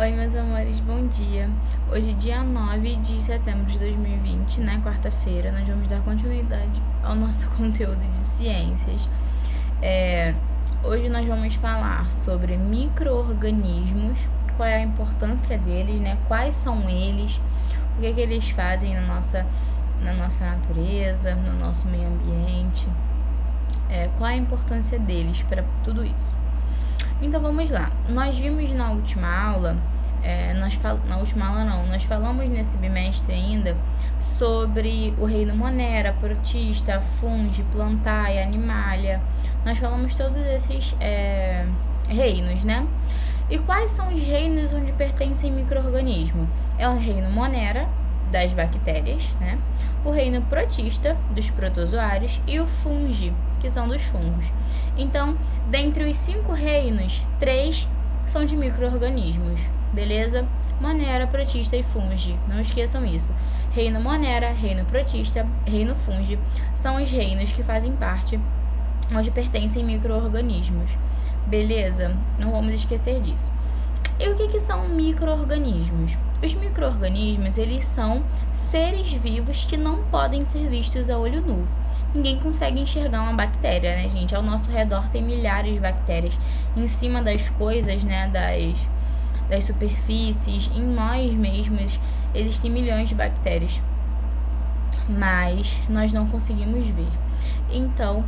Oi, meus amores, bom dia. Hoje, dia 9 de setembro de 2020, né, quarta-feira, nós vamos dar continuidade ao nosso conteúdo de ciências. Hoje nós vamos falar sobre micro-organismos, qual é a importância deles, né, quais são eles, o que eles fazem na nossa natureza, no nosso meio ambiente, qual é a importância deles para tudo isso. Então vamos lá, nós vimos na última aula, nós falamos nesse bimestre ainda sobre o reino Monera, Protista, Fungi, Plantae, Animalia. Nós falamos todos esses reinos, né? E quais são os reinos onde pertencem micro-organismos? É o reino Monera, das bactérias, né? O reino Protista, dos protozoários, e o Fungi, que são dos fungos. Então, dentre os 5 reinos, 3 são de micro-organismos, beleza? Monera, Protista e Fungi, não esqueçam isso. Reino Monera, reino Protista, reino Fungi são os reinos que fazem parte onde pertencem micro-organismos, beleza? Não vamos esquecer disso. E o que são micro-organismos? Os micro-organismos, eles são seres vivos que não podem ser vistos a olho nu. Ninguém consegue enxergar uma bactéria, né, gente? Ao nosso redor tem milhares de bactérias. Em cima das coisas, né, das superfícies, em nós mesmos, existem milhões de bactérias. Mas nós não conseguimos ver. Então,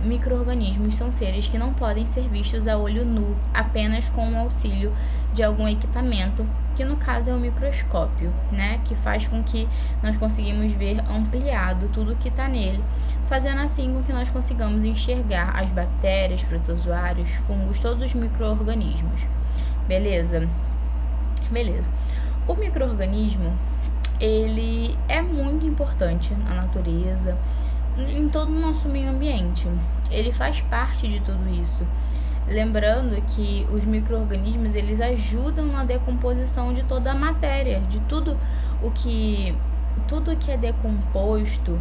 micro-organismos são seres que não podem ser vistos a olho nu, apenas com o auxílio de algum equipamento, que no caso é o microscópio, né, que faz com que nós conseguimos ver ampliado tudo que está nele, fazendo assim com que nós consigamos enxergar as bactérias, protozoários, fungos, todos os micro-organismos. Beleza? Beleza. O micro-organismo, ele é muito importante na natureza, em todo o nosso meio ambiente. Ele faz parte de tudo isso. Lembrando que os micro-organismos, eles ajudam na decomposição de toda a matéria, de tudo que é decomposto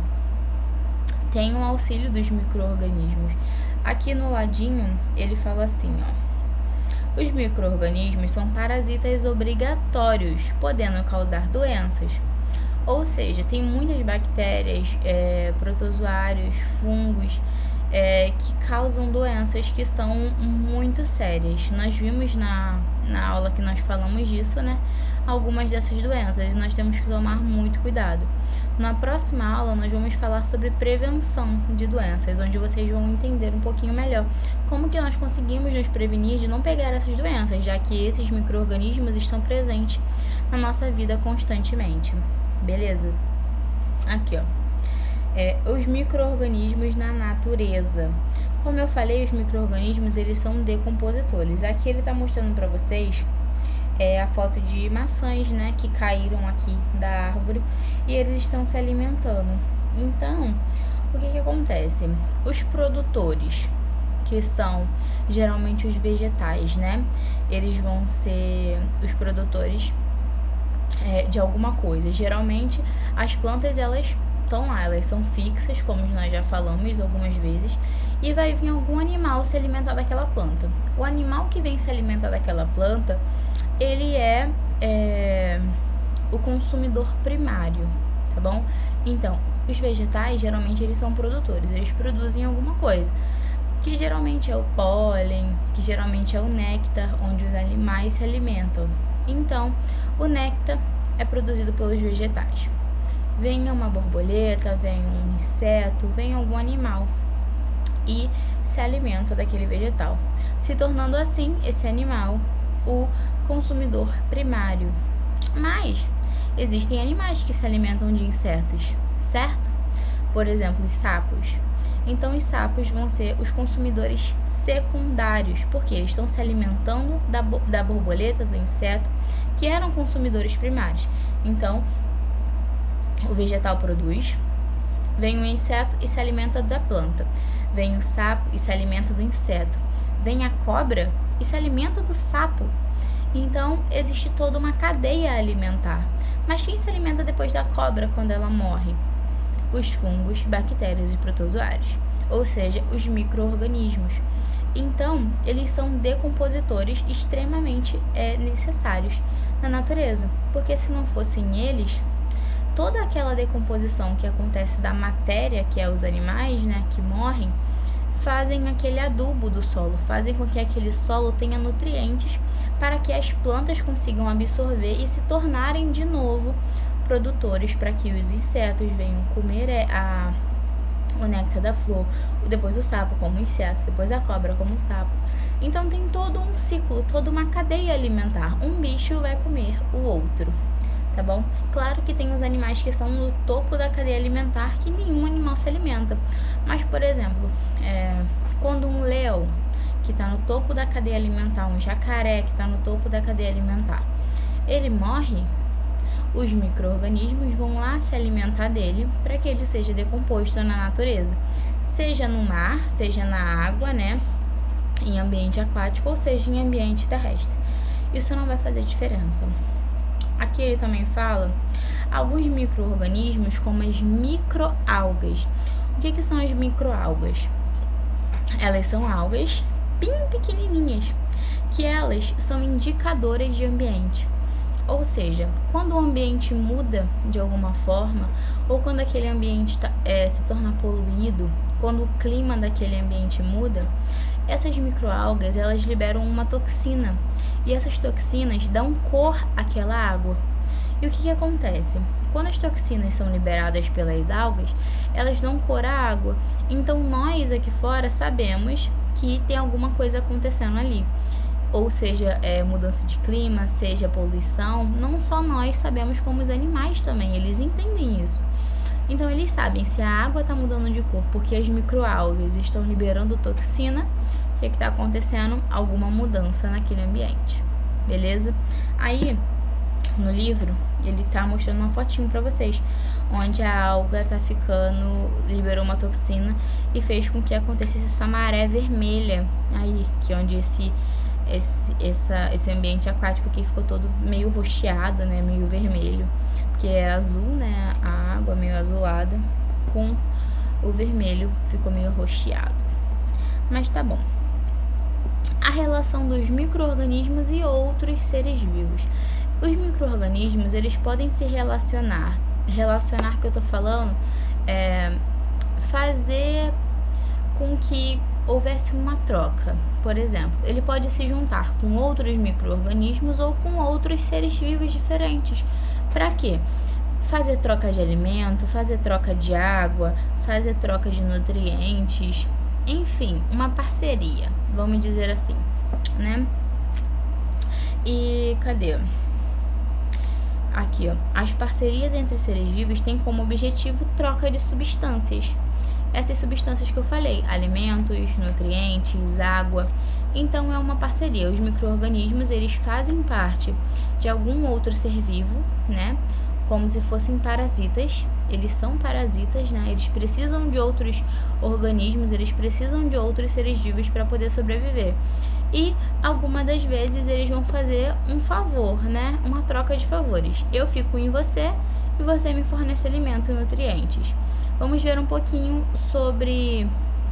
tem o auxílio dos micro-organismos. Aqui no ladinho, ele fala assim, ó: os micro-organismos são parasitas obrigatórios, podendo causar doenças. Ou seja, tem muitas bactérias, protozoários, fungos, que causam doenças que são muito sérias. Nós vimos na aula que nós falamos disso, né? Algumas dessas doenças, e nós temos que tomar muito cuidado. Na próxima aula, nós vamos falar sobre prevenção de doenças, onde vocês vão entender um pouquinho melhor como que nós conseguimos nos prevenir de não pegar essas doenças, já que esses micro-organismos estão presentes na nossa vida constantemente. Beleza? Aqui, ó. Os micro-organismos na natureza. Como eu falei, os micro-organismos, eles são decompositores. Aqui ele está mostrando para vocês a foto de maçãs, né, que caíram aqui da árvore e eles estão se alimentando. Então, o que acontece? Os produtores, que são geralmente os vegetais, né, eles vão ser os produtores de alguma coisa. Geralmente as plantas, elas estão lá, elas são fixas, como nós já falamos algumas vezes, e vai vir algum animal se alimentar daquela planta. O animal que vem se alimentar daquela planta, ele é o consumidor primário, tá bom? Então, os vegetais, geralmente, eles são produtores, eles produzem alguma coisa, que geralmente é o pólen, que geralmente é o néctar, onde os animais se alimentam. Então, o néctar é produzido pelos vegetais. Vem uma borboleta, vem um inseto, vem algum animal e se alimenta daquele vegetal, se tornando assim esse animal o consumidor primário. Mas existem animais que se alimentam de insetos, certo? Por exemplo, os sapos. Então, os sapos vão ser os consumidores secundários, porque eles estão se alimentando da borboleta, do inseto, que eram consumidores primários. Então, o vegetal produz, vem o inseto e se alimenta da planta, vem o sapo e se alimenta do inseto, vem a cobra e se alimenta do sapo. Então, existe toda uma cadeia alimentar. Mas quem se alimenta depois da cobra quando ela morre? Os fungos, bactérias e protozoários, ou seja, os micro-organismos. Então, eles são decompositores extremamente necessários na natureza, porque se não fossem eles, toda aquela decomposição que acontece da matéria, que é os animais, né, que morrem, fazem aquele adubo do solo, fazem com que aquele solo tenha nutrientes para que as plantas consigam absorver e se tornarem de novo produtores, para que os insetos venham comer o néctar da flor, depois o sapo como inseto, depois a cobra como sapo. Então tem todo um ciclo, toda uma cadeia alimentar. Um bicho vai comer o outro, tá bom? Claro que tem os animais que estão no topo da cadeia alimentar que nenhum animal se alimenta. Mas, por exemplo, quando um leão que está no topo da cadeia alimentar, um jacaré que está no topo da cadeia alimentar, ele morre, os micro-organismos vão lá se alimentar dele para que ele seja decomposto na natureza, seja no mar, seja na água, né, em ambiente aquático, ou seja em ambiente terrestre. Isso não vai fazer diferença. Aqui ele também fala alguns micro-organismos, como as microalgas. O que são as microalgas? Elas são algas bem pequenininhas, que elas são indicadoras de ambiente. Ou seja, quando o ambiente muda de alguma forma, ou quando aquele ambiente se torna poluído, quando o clima daquele ambiente muda, essas microalgas, elas liberam uma toxina, e essas toxinas dão cor àquela água. E o que acontece? Quando as toxinas são liberadas pelas algas, elas dão cor à água. Então nós aqui fora sabemos que tem alguma coisa acontecendo ali. Ou seja, mudança de clima, seja poluição. Não só nós sabemos, como os animais também, eles entendem isso. Então eles sabem se a água está mudando de cor porque as microalgas estão liberando toxina, o que está acontecendo? Alguma mudança naquele ambiente, beleza? Aí, no livro, ele tá mostrando uma fotinho para vocês, onde a alga tá liberou uma toxina e fez com que acontecesse essa maré vermelha aí, que é onde esse ambiente aquático aqui ficou todo meio roxeado, né, meio vermelho, porque é azul, né, a água meio azulada, com o vermelho ficou meio roxeado. Mas tá bom. A relação dos micro-organismos e outros seres vivos. Os micro-organismos, eles podem se relacionar que eu tô falando, fazer com que houvesse uma troca. Por exemplo, ele pode se juntar com outros micro-organismos ou com outros seres vivos diferentes. Para quê? Fazer troca de alimento, fazer troca de água, fazer troca de nutrientes, enfim, uma parceria, vamos dizer assim, né? E cadê? Aqui, ó. As parcerias entre seres vivos têm como objetivo troca de substâncias. Essas substâncias que eu falei, alimentos, nutrientes, água. Então é uma parceria. Os micro-organismos, eles fazem parte de algum outro ser vivo, né? Como se fossem parasitas. Eles são parasitas, né? Eles precisam de outros organismos, eles precisam de outros seres vivos para poder sobreviver. E algumas das vezes eles vão fazer um favor, né? Uma troca de favores. Eu fico em você e você me fornece alimento e nutrientes. Vamos ver um pouquinho sobre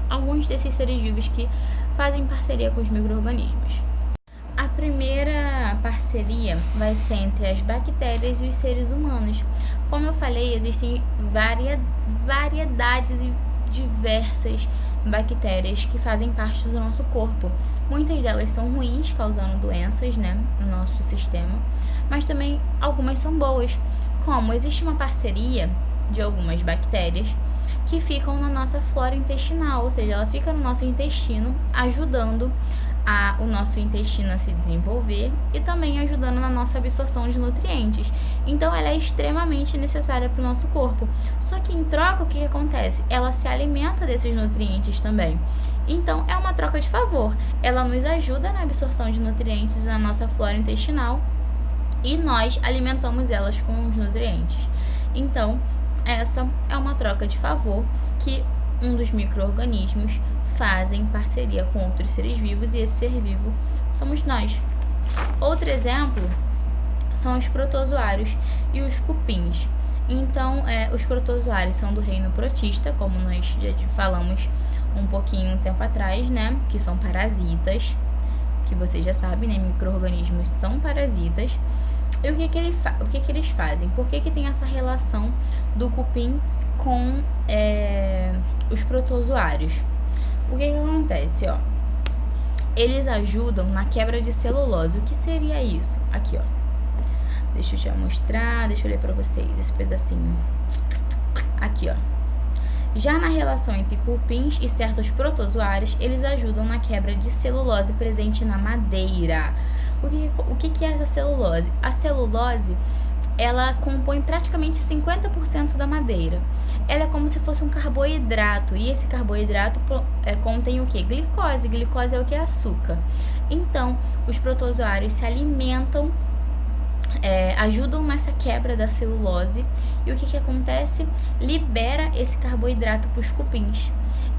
alguns desses seres vivos que fazem parceria com os micro-organismos. A primeira parceria vai ser entre as bactérias e os seres humanos. Como eu falei, existem variedades e diversas bactérias que fazem parte do nosso corpo. Muitas delas são ruins, causando doenças, né, no nosso sistema, mas também algumas são boas. Como existe uma parceria de algumas bactérias que ficam na nossa flora intestinal, ou seja, ela fica no nosso intestino, ajudando o nosso intestino a se desenvolver e também ajudando na nossa absorção de nutrientes. Então ela é extremamente necessária para o nosso corpo. Só que em troca, o que acontece? Ela se alimenta desses nutrientes também. Então é uma troca de favor. Ela nos ajuda na absorção de nutrientes na nossa flora intestinal e nós alimentamos elas com os nutrientes. Então essa é uma troca de favor que um dos micro-organismos fazem parceria com outros seres vivos, e esse ser vivo somos nós. Outro exemplo são os protozoários e os cupins. Então, os protozoários são do reino protista, como nós já falamos um pouquinho tempo atrás, né? Que são parasitas, que vocês já sabem, né? Micro-organismos são parasitas. E o que eles fazem? Por que tem essa relação do cupim com os protozoários? O que acontece, ó? Eles ajudam na quebra de celulose. O que seria isso? Aqui, ó. Deixa eu te mostrar, deixa eu ler pra vocês esse pedacinho. Aqui, ó. Já na relação entre cupins e certos protozoários, eles ajudam na quebra de celulose presente na madeira. O que é essa celulose? A celulose, ela compõe praticamente 50% da madeira. Ela é como se fosse um carboidrato, e esse carboidrato contém o que? Glicose. Glicose é o que? Açúcar. Então, os protozoários se alimentam, ajudam nessa quebra da celulose. E o que acontece? Libera esse carboidrato para os cupins.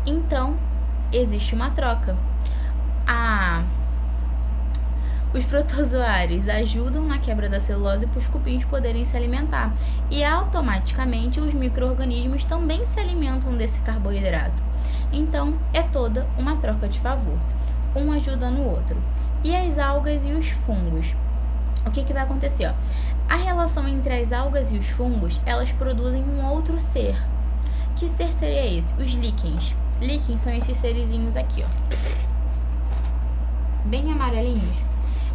Então, existe uma troca. Os protozoários ajudam na quebra da celulose para os cupins poderem se alimentar. E automaticamente os micro-organismos também se alimentam desse carboidrato. Então, é toda uma troca de favor. Um ajuda no outro. E as algas e os fungos? O que vai acontecer? Ó? A relação entre as algas e os fungos, elas produzem um outro ser. Que ser seria esse? Os líquens. Líquens são esses serizinhos aqui, ó. Bem amarelinhos.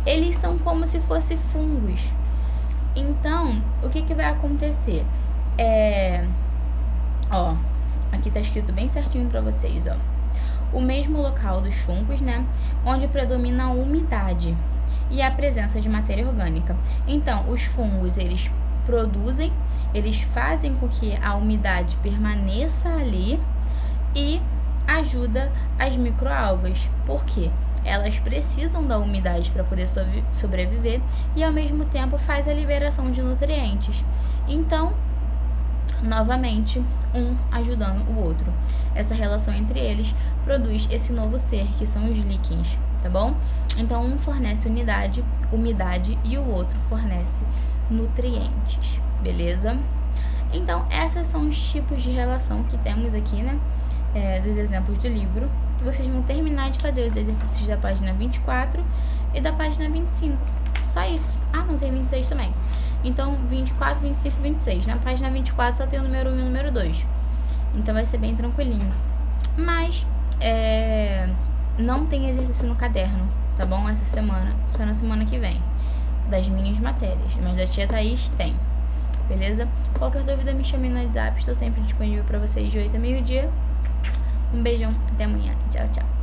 Eles são como se fossem fungos. Então, o que vai acontecer? Ó, aqui tá escrito bem certinho pra vocês, ó. O mesmo local dos fungos, né? Onde predomina a umidade e a presença de matéria orgânica. Então, os fungos, eles produzem, eles fazem com que a umidade permaneça ali e ajuda as microalgas. Por quê? Elas precisam da umidade para poder sobreviver e, ao mesmo tempo, faz a liberação de nutrientes. Então, novamente, um ajudando o outro. Essa relação entre eles produz esse novo ser, que são os líquens, tá bom? Então, um fornece umidade e o outro fornece nutrientes, beleza? Então, esses são os tipos de relação que temos aqui, né? Dos exemplos do livro. Vocês vão terminar de fazer os exercícios da página 24 e da página 25. Só isso. Ah, não tem 26 também. Então, 24, 25 e 26. Na página 24 só tem o número 1 e o número 2. Então, vai ser bem tranquilinho. Mas, não tem exercício no caderno, tá bom? Essa semana, só na semana que vem. Das minhas matérias. Mas da tia Thaís tem. Beleza? Qualquer dúvida, me chame no WhatsApp. Estou sempre disponível para vocês de 8 a meio-dia. Um beijão, até amanhã. Tchau, tchau.